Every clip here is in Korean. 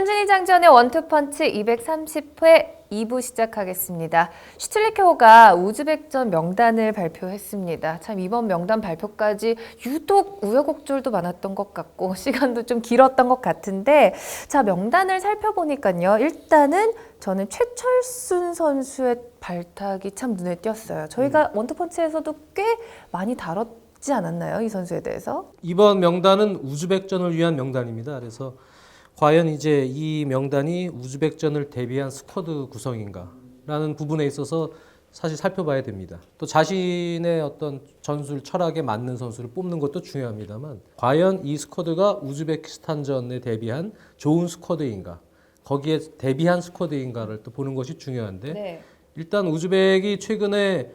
한준희 장지현의 원투펀치 230회 2부 시작하겠습니다. 슈틸리케호가 우즈벡전 명단을 발표했습니다. 참 이번 명단 발표까지 유독 우여곡절도 많았던 것 같고 시간도 좀 길었던 것 같은데 자 명단을 살펴보니까요. 일단은 저는 최철순 선수의 발탁이 참 눈에 띄었어요. 저희가 원투펀치에서도 꽤 많이 다뤘지 않았나요? 이 선수에 대해서? 이번 명단은 우즈벡전을 위한 명단입니다. 그래서 과연 이제 이 명단이 우즈벡전을 대비한 스쿼드 구성인가라는 부분에 있어서 사실 살펴봐야 됩니다. 또 자신의 어떤 전술 철학에 맞는 선수를 뽑는 것도 중요합니다만 과연 이 스쿼드가 우즈베키스탄전에 대비한 좋은 스쿼드인가 거기에 대비한 스쿼드인가를 또 보는 것이 중요한데 네. 일단 우즈벡이 최근에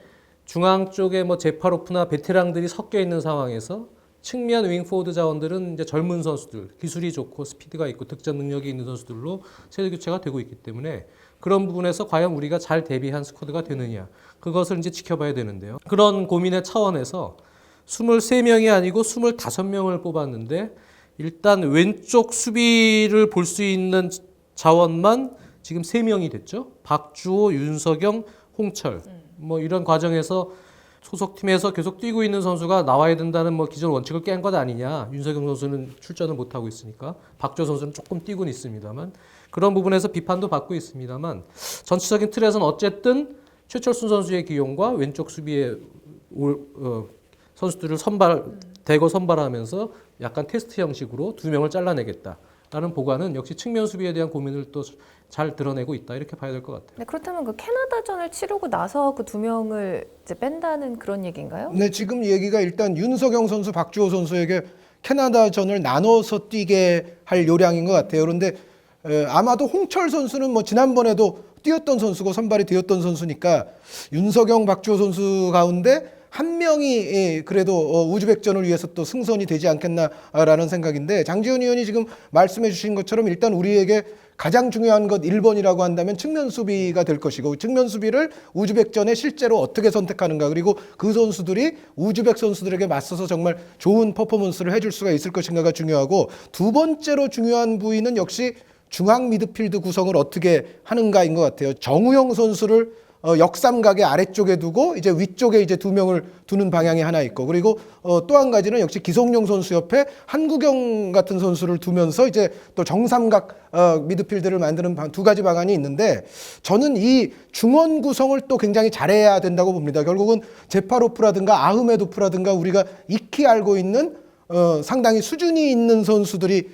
중앙 쪽에 뭐 제파로프나 베테랑들이 섞여 있는 상황에서 측면 윙포워드 자원들은 이제 젊은 선수들, 기술이 좋고 스피드가 있고 득점 능력이 있는 선수들로 세대 교체가 되고 있기 때문에 그런 부분에서 과연 우리가 잘 대비한 스쿼드가 되느냐 그것을 이제 지켜봐야 되는데요. 그런 고민의 차원에서 23명이 아니고 25명을 뽑았는데 일단 왼쪽 수비를 볼 수 있는 자원만 지금 3명이 됐죠. 박주호, 윤석영, 홍철 뭐 이런 과정에서 소속팀에서 계속 뛰고 있는 선수가 나와야 된다는 뭐 기존 원칙을 깬 것 아니냐. 윤석영 선수는 출전을 못하고 있으니까 박주호 선수는 조금 뛰고는 있습니다만 그런 부분에서 비판도 받고 있습니다만 전체적인 틀에서는 어쨌든 최철순 선수의 기용과 왼쪽 수비의 선수들을 대거 선발하면서 약간 테스트 형식으로 2명을 잘라내겠다라는 보관은 역시 측면 수비에 대한 고민을 또 잘 드러내고 있다 이렇게 봐야 될 것 같아요. 네, 그렇다면 그 캐나다전을 치르고 나서 그 2명을 이제 뺀다는 그런 얘기인가요? 네, 지금 얘기가 일단 윤석영 선수, 박주호 선수에게 캐나다전을 나눠서 뛰게 할 요량인 것 같아요. 그런데 아마도 홍철 선수는 뭐 지난번에도 뛰었던 선수고 선발이 되었던 선수니까 윤석영, 박주호 선수 가운데 한 명이 그래도 우즈벡전을 위해서 또 승선이 되지 않겠나라는 생각인데 장지현 의원이 지금 말씀해 주신 것처럼 일단 우리에게 가장 중요한 것 1번이라고 한다면 측면 수비가 될 것이고 측면 수비를 우즈벡전에 실제로 어떻게 선택하는가 그리고 그 선수들이 우즈벡 선수들에게 맞서서 정말 좋은 퍼포먼스를 해줄 수가 있을 것인가가 중요하고 두 번째로 중요한 부위는 역시 중앙 미드필드 구성을 어떻게 하는가인 것 같아요. 정우영 선수를 역삼각의 아래쪽에 두고 이제 위쪽에 이제 2명을 두는 방향이 하나 있고 그리고 또 한 가지는 역시 기성용 선수 옆에 한국영 같은 선수를 두면서 이제 또 정삼각 미드필드를 만드는 두 가지 방안이 있는데 저는 이 중원 구성을 또 굉장히 잘해야 된다고 봅니다. 결국은 제파로프라든가 아흐메도프라든가 우리가 익히 알고 있는 상당히 수준이 있는 선수들이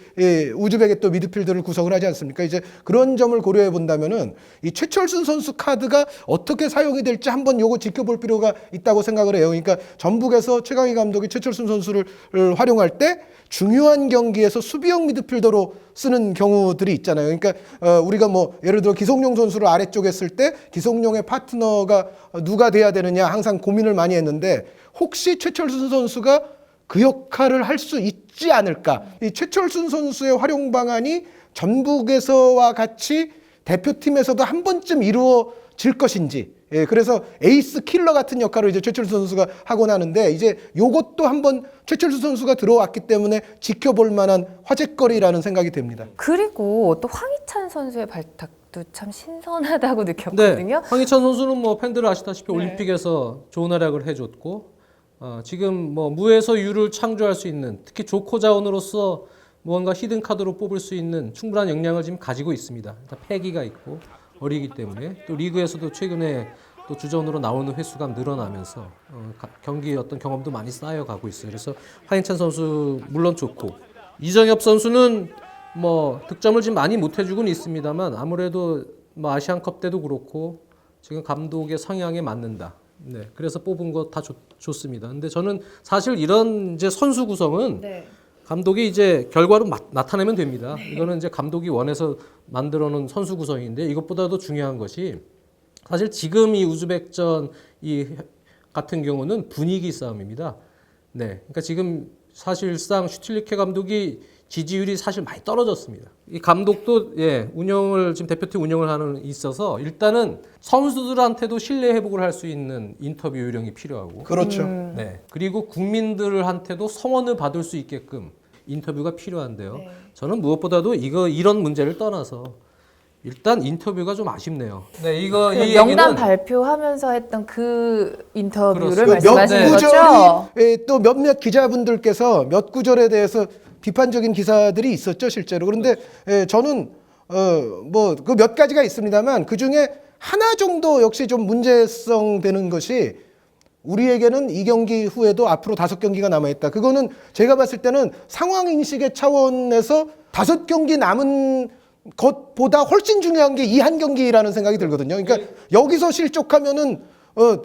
우즈벡의 또 미드필더를 구성을 하지 않습니까? 이제 그런 점을 고려해 본다면은 이 최철순 선수 카드가 어떻게 사용이 될지 한번 요거 지켜볼 필요가 있다고 생각을 해요. 그러니까 전북에서 최강희 감독이 최철순 선수를 활용할 때 중요한 경기에서 수비형 미드필더로 쓰는 경우들이 있잖아요. 그러니까 우리가 뭐 예를 들어 기성용 선수를 아래쪽에 쓸 때 기성용의 파트너가 누가 돼야 되느냐 항상 고민을 많이 했는데 혹시 최철순 선수가 그 역할을 할 수 있지 않을까. 이 최철순 선수의 활용 방안이 전북에서와 같이 대표팀에서도 한 번쯤 이루어질 것인지. 예, 그래서 에이스 킬러 같은 역할을 이제 최철순 선수가 하곤 하는데 이제 요것도 한번 최철순 선수가 들어왔기 때문에 지켜볼 만한 화제거리라는 생각이 됩니다. 그리고 또 황희찬 선수의 발탁도 참 신선하다고 느꼈거든요. 네, 황희찬 선수는 뭐 팬들 아시다시피 올림픽에서 좋은 활약을 해줬고 지금 뭐 무에서 유를 창조할 수 있는 특히 조커 자원으로서 무언가 히든 카드로 뽑을 수 있는 충분한 역량을 지금 가지고 있습니다. 일단 패기가 있고 어리기 때문에 또 리그에서도 최근에 또 주전으로 나오는 횟수가 늘어나면서 경기 어떤 경험도 많이 쌓여가고 있어요. 그래서 황희찬 선수 물론 좋고 이정엽 선수는 뭐 득점을 지금 많이 못 해주고는 있습니다만 아무래도 뭐 아시안컵 때도 그렇고 지금 감독의 성향에 맞는다. 네, 그래서 뽑은 거 다 좋습니다. 근데 저는 사실 이런 이제 선수 구성은 감독이 이제 결과로 나타내면 됩니다. 이거는 이제 감독이 원해서 만들어 놓은 선수 구성인데 이것보다도 중요한 것이 사실 지금 이 우즈벡전 이 같은 경우는 분위기 싸움입니다. 네, 그러니까 지금 사실상 슈틸리케 감독이 지지율이 사실 많이 떨어졌습니다. 이 감독도 운영을 지금 대표팀 운영을 하는 있어서 일단은 선수들한테도 신뢰 회복을 할 수 있는 인터뷰 요령이 필요하고 그렇죠. 네. 그리고 국민들한테도 성원을 받을 수 있게끔 인터뷰가 필요한데요. 네. 저는 무엇보다도 이런 문제를 떠나서 일단 인터뷰가 좀 아쉽네요. 네, 이 명단 얘기는 발표하면서 했던 그 인터뷰를 그렇습니다. 말씀하시는 몇 거죠? 구절이 또 몇몇 기자분들께서 몇 구절에 대해서 비판적인 기사들이 있었죠, 실제로. 그런데 저는 뭐 그 몇 가지가 있습니다만 그 중에 하나 정도 역시 좀 문제성 되는 것이 우리에게는 이 경기 후에도 앞으로 5경기가 남아있다. 그거는 제가 봤을 때는 상황 인식의 차원에서 5경기 남은 것보다 훨씬 중요한 게 이 한 경기라는 생각이 들거든요. 그러니까 여기서 실족하면은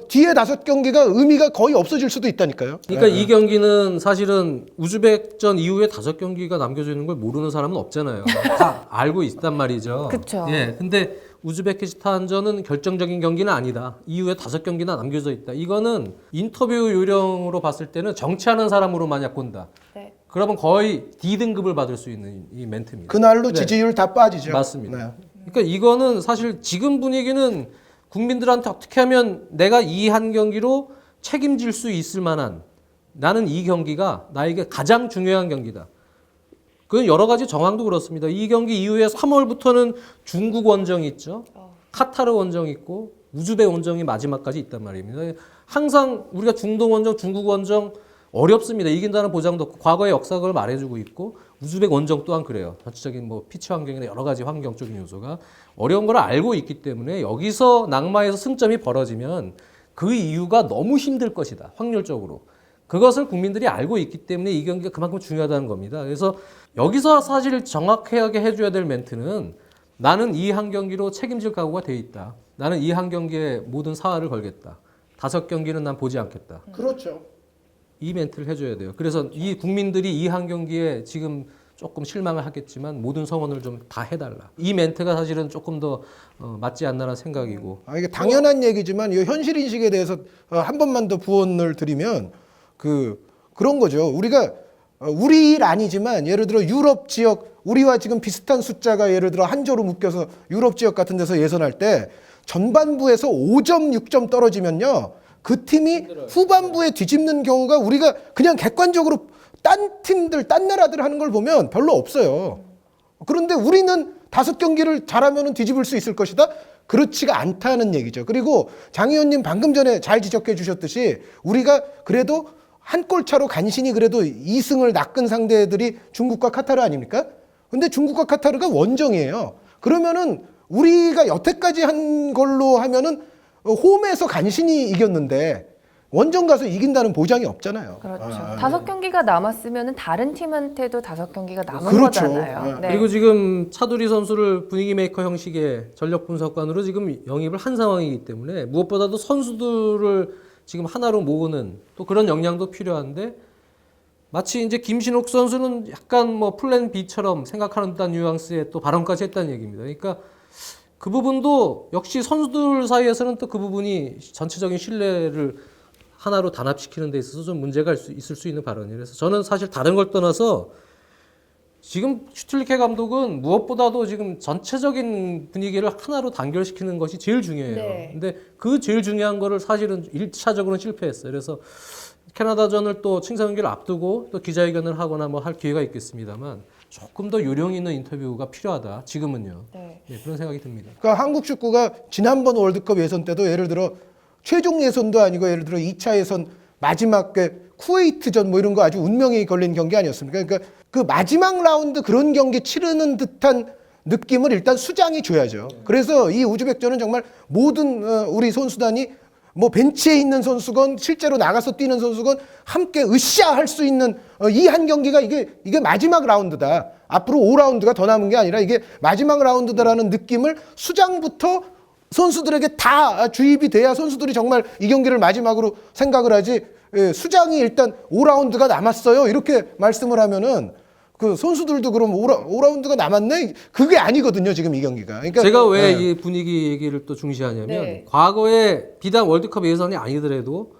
뒤에 5경기가 의미가 거의 없어질 수도 있다니까요. 그러니까 이 경기는 사실은 우즈벡전 이후에 5경기가 남겨져 있는 걸 모르는 사람은 없잖아요. 다 알고 있단 말이죠. 그쵸. 예, 근데 우즈베키스탄전은 결정적인 경기는 아니다. 이후에 5경기나 남겨져 있다. 이거는 인터뷰 요령으로 봤을 때는 정치하는 사람으로 만약 본다. 네. 그러면 거의 D등급을 받을 수 있는 이 멘트입니다. 그날로 네. 지지율 다 빠지죠. 맞습니다. 네. 그러니까 이거는 사실 지금 분위기는 국민들한테 어떻게 하면 내가 이 한 경기로 책임질 수 있을 만한 나는 이 경기가 나에게 가장 중요한 경기다. 그건 여러 가지 정황도 그렇습니다. 이 경기 이후에 3월부터는 중국 원정이 있죠. 카타르 원정이 있고 우즈벡 원정이 마지막까지 있단 말입니다. 항상 우리가 중동 원정, 중국 원정 어렵습니다. 이긴다는 보장도 없고 과거의 역사가 그걸 말해주고 있고 우즈벡 원정 또한 그래요. 전체적인 뭐 피치 환경이나 여러 가지 환경적인 요소가 어려운 걸 알고 있기 때문에 여기서 낙마에서 승점이 벌어지면 그 이유가 너무 힘들 것이다. 확률적으로. 그것을 국민들이 알고 있기 때문에 이 경기가 그만큼 중요하다는 겁니다. 그래서 여기서 사실 정확하게 해줘야 될 멘트는 나는 이 한 경기로 책임질 각오가 돼 있다. 나는 이 한 경기에 모든 사활을 걸겠다. 5경기는 난 보지 않겠다. 그렇죠. 이 멘트를 해줘야 돼요. 그래서 이 국민들이 이 한 경기에 지금 조금 실망을 하겠지만 모든 성원을 좀 다 해달라. 이 멘트가 사실은 조금 더 맞지 않나라는 생각이고. 이게 당연한 얘기지만 이 현실 인식에 대해서 한 번만 더 부언을 드리면 그런 거죠. 우리가 우리 일 아니지만 예를 들어 유럽 지역 우리와 지금 비슷한 숫자가 예를 들어 한 조로 묶여서 유럽 지역 같은 데서 예선할 때 전반부에서 5점, 6점 떨어지면요. 그 팀이 후반부에 뒤집는 경우가 우리가 그냥 객관적으로 딴 팀들, 딴 나라들 하는 걸 보면 별로 없어요. 그런데 우리는 5경기를 잘하면 뒤집을 수 있을 것이다? 그렇지가 않다는 얘기죠. 그리고 장 의원님 방금 전에 잘 지적해 주셨듯이 우리가 그래도 한 골 차로 간신히 그래도 2승을 낚은 상대들이 중국과 카타르 아닙니까? 근데 중국과 카타르가 원정이에요. 그러면은 우리가 여태까지 한 걸로 하면은 홈에서 간신히 이겼는데 원정 가서 이긴다는 보장이 없잖아요. 그렇죠. 5경기가 남았으면 다른 팀한테도 5경기가 남은 그렇죠. 거잖아요. 네. 그리고 지금 차두리 선수를 분위기 메이커 형식의 전력 분석관으로 지금 영입을 한 상황이기 때문에 무엇보다도 선수들을 지금 하나로 모으는 또 그런 역량도 필요한데 마치 이제 김신욱 선수는 약간 뭐 플랜 B처럼 생각하는 듯한 뉘앙스의 또 발언까지 했다는 얘기입니다. 그러니까 그 부분도 역시 선수들 사이에서는 또 그 부분이 전체적인 신뢰를 하나로 단합시키는 데 있어서 좀 문제가 있을 수 있는 발언이에요. 그래서 저는 사실 다른 걸 떠나서 지금 슈틸리케 감독은 무엇보다도 지금 전체적인 분위기를 하나로 단결시키는 것이 제일 중요해요. 네. 근데 그 제일 중요한 거를 사실은 1차적으로는 실패했어요. 그래서 캐나다전을 또 칭찬경기를 앞두고 또 기자회견을 하거나 뭐 할 기회가 있겠습니다만 조금 더 요령 있는 인터뷰가 필요하다. 지금은요. 네. 네, 그런 생각이 듭니다. 그러니까 한국 축구가 지난번 월드컵 예선 때도 예를 들어 최종 예선도 아니고 예를 들어 2차 예선 마지막 쿠웨이트전 뭐 이런 거 아주 운명이 걸린 경기 아니었습니까? 그러니까 그 마지막 라운드 그런 경기 치르는 듯한 느낌을 일단 수장이 줘야죠. 그래서 이 우즈벡전은 정말 모든 우리 선수단이 뭐 벤치에 있는 선수건 실제로 나가서 뛰는 선수건 함께 으쌰 할 수 있는 이 한 경기가 이게 마지막 라운드다. 앞으로 5라운드가 더 남은 게 아니라 이게 마지막 라운드다라는 느낌을 수장부터 선수들에게 다 주입이 돼야 선수들이 정말 이 경기를 마지막으로 생각을 하지. 수장이 일단 5라운드가 남았어요. 이렇게 말씀을 하면은 그 선수들도 그럼 5라운드가 남았네? 그게 아니거든요. 지금 이 경기가. 그러니까 제가 왜 이 분위기 얘기를 또 중시하냐면 네. 과거에 비단 월드컵 예선이 아니더라도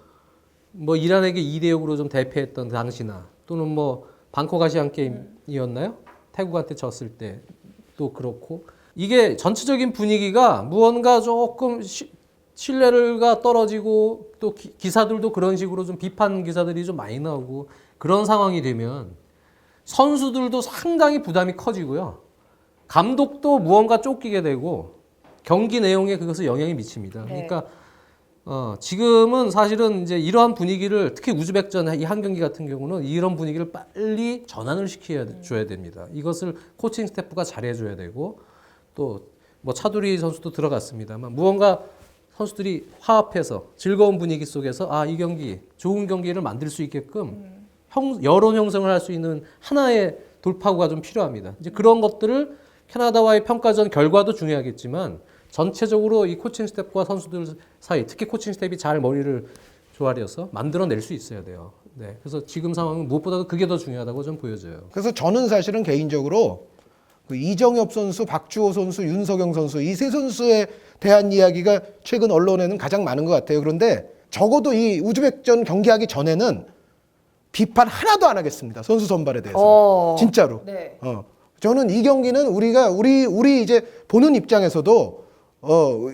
뭐 이란에게 2대0으로 좀 대패했던 당시나 또는 뭐 방콕 아시안 게임이었나요? 태국한테 졌을 때도 그렇고 이게 전체적인 분위기가 무언가 조금 신뢰가 떨어지고 또 기사들도 그런 식으로 좀 비판 기사들이 좀 많이 나오고 그런 상황이 되면 선수들도 상당히 부담이 커지고요. 감독도 무언가 쫓기게 되고 경기 내용에 그것을 영향이 미칩니다. 네. 그러니까 지금은 사실은 이제 이러한 분위기를 특히 우즈벡전 이 한 경기 같은 경우는 이런 분위기를 빨리 전환을 시켜줘야 됩니다. 이것을 코칭 스태프가 잘해줘야 되고 또 뭐 차두리 선수도 들어갔습니다만 무언가 선수들이 화합해서 즐거운 분위기 속에서 이 경기 좋은 경기를 만들 수 있게끔 여론 형성을 할 수 있는 하나의 돌파구가 좀 필요합니다. 이제 그런 것들을 캐나다와의 평가전 결과도 중요하겠지만 전체적으로 이 코칭 스태프와 선수들 사이, 특히 코칭 스태프이 잘 머리를 조아려서 만들어낼 수 있어야 돼요. 네, 그래서 지금 상황은 무엇보다도 그게 더 중요하다고 좀 보여져요. 그래서 저는 사실은 개인적으로 그 이정엽 선수, 박주호 선수, 윤석영 선수 이 세 선수에 대한 이야기가 최근 언론에는 가장 많은 것 같아요. 그런데 적어도 이 우즈벡전 경기하기 전에는 비판 하나도 안 하겠습니다. 선수 선발에 대해서. 진짜로. 네. 저는 이 경기는 우리 이제 보는 입장에서도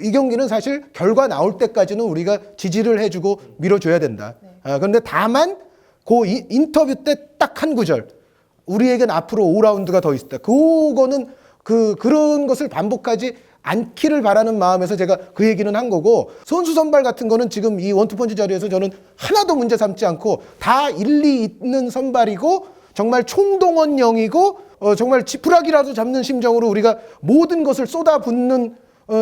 이 경기는 사실 결과 나올 때까지는 우리가 지지를 해주고 밀어줘야 된다. 그런데 다만 그 인터뷰 때 딱 한 구절. 우리에겐 앞으로 5라운드가 더 있다. 그거는 그런 것을 반복하지 않기를 바라는 마음에서 제가 그 얘기는 한 거고, 선수 선발 같은 거는 지금 이 원투펀치 자리에서 저는 하나도 문제 삼지 않고 다 일리 있는 선발이고 정말 총동원형이고 정말 지푸라기라도 잡는 심정으로 우리가 모든 것을 쏟아붓는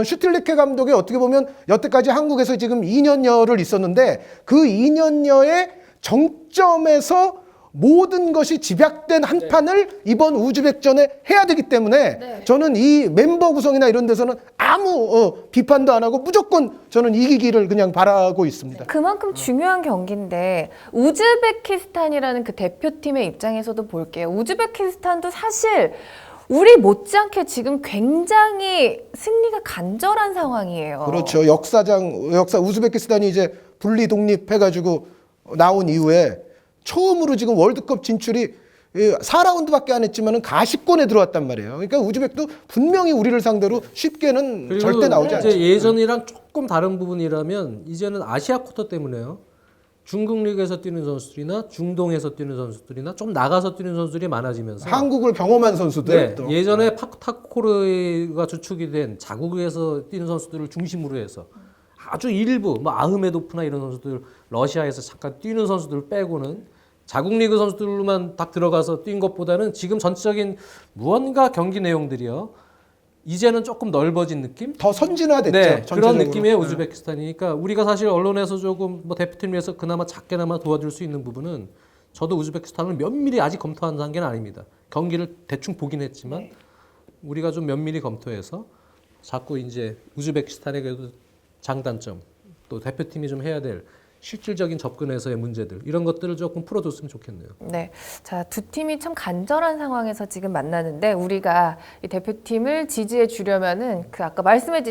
슈틸리케 감독의 어떻게 보면 여태까지 한국에서 지금 2년여를 있었는데 그 2년여의 정점에서 모든 것이 집약된 한 판을 이번 우즈벡전에 해야 되기 때문에 저는 이 멤버 구성이나 이런 데서는 아무 비판도 안 하고 무조건 저는 이기기를 그냥 바라고 있습니다. 그만큼 중요한 경기인데 우즈베키스탄이라는 그 대표팀의 입장에서도 볼게요. 우즈베키스탄도 사실 우리 못지않게 지금 굉장히 승리가 간절한 상황이에요. 그렇죠. 우즈베키스탄이 이제 분리 독립해가지고 나온 이후에 처음으로 지금 월드컵 진출이 4라운드밖에 안 했지만은 가십권에 들어왔단 말이에요. 그러니까 우즈벡도 분명히 우리를 상대로 쉽게는 절대 나오지 않죠. 이제 예전이랑 조금 다른 부분이라면 이제는 아시아 쿼터 때문에요. 중국 리그에서 뛰는 선수들이나 중동에서 뛰는 선수들이나 좀 나가서 뛰는 선수들이 많아지면서 한국을 경험한 선수들. 또. 예전에 타코르가 주축이 된 자국에서 뛰는 선수들을 중심으로 해서 아주 일부 아흐메도프나 이런 선수들 러시아에서 잠깐 뛰는 선수들 빼고는 자국 리그 선수들로만 딱 들어가서 뛴 것보다는 지금 전체적인 무언가 경기 내용들이요. 이제는 조금 넓어진 느낌? 더 선진화됐죠. 네, 전체적으로. 그런 느낌의 우즈베키스탄이니까 우리가 사실 언론에서 조금 대표팀 위해서 그나마 작게나마 도와줄 수 있는 부분은 저도 우즈베키스탄을 면밀히 아직 검토한 단계는 아닙니다. 경기를 대충 보긴 했지만 우리가 좀 면밀히 검토해서 자꾸 이제 우즈베키스탄의 그래도 장단점 또 대표팀이 좀 해야 될 실질적인 접근에서의 문제들 이런 것들을 조금 풀어줬으면 좋겠네요. 네, 자, 두 팀이 참 간절한 상황에서 지금 만나는데 우리가 이 대표팀을 지지해 주려면은 그 아까 말씀해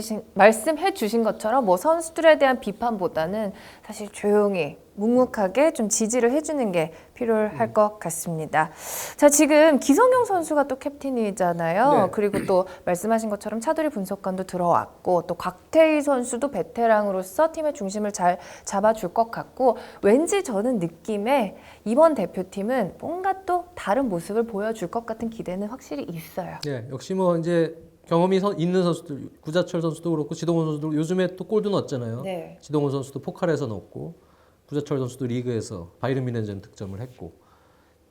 주신 것처럼 뭐 선수들에 대한 비판보다는 사실 조용히 묵묵하게 좀 지지를 해주는 게 필요할 것 같습니다. 자, 지금 기성용 선수가 또 캡틴이잖아요. 네. 그리고 또 말씀하신 것처럼 차두리 분석관도 들어왔고 또 곽태희 선수도 베테랑으로서 팀의 중심을 잘 잡아줄 것 같고 왠지 저는 느낌에 이번 대표팀은 뭔가 또 다른 모습을 보여줄 것 같은 기대는 확실히 있어요. 네, 역시 뭐 이제 경험이 있는 선수들 구자철 선수도 그렇고 지동원 선수도 요즘에 또 골도 넣었잖아요. 네. 지동원 선수도 포칼에서 넣었고 구자철 선수도 리그에서 바이른 뮌헨전 득점을 했고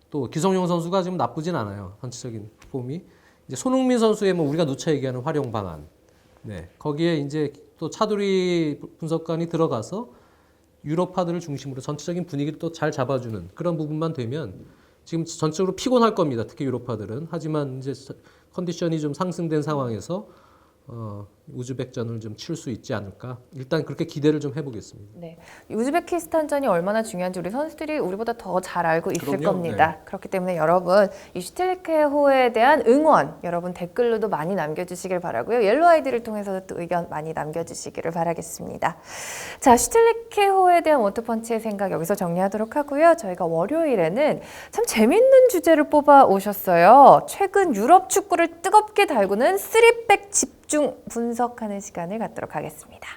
또 기성용 선수가 지금 나쁘진 않아요. 전체적인 폼이 이제 손흥민 선수의 뭐 우리가 누차 얘기하는 활용 방안, 네 거기에 이제 또 차두리 분석관이 들어가서 유럽파들을 중심으로 전체적인 분위기를 또 잘 잡아주는 그런 부분만 되면 지금 전체적으로 피곤할 겁니다. 특히 유럽파들은 하지만 이제 컨디션이 좀 상승된 상황에서 우즈벡전을 좀 칠 수 있지 않을까. 일단 그렇게 기대를 좀 해보겠습니다. 네, 우즈베키스탄전이 얼마나 중요한지 우리 선수들이 우리보다 더 잘 알고 있을 그럼요. 겁니다. 그렇기 때문에 여러분 이 슈틸리케호에 대한 응원 여러분 댓글로도 많이 남겨주시길 바라고요. 옐로 아이디를 통해서도 또 의견 많이 남겨주시기를 바라겠습니다. 자, 슈틸리케호에 대한 원투펀치의 생각 여기서 정리하도록 하고요. 저희가 월요일에는 참 재밌는 주제를 뽑아 오셨어요. 최근 유럽 축구를 뜨겁게 달구는 3백 집중 분석하는 시간을 갖도록 하겠습니다.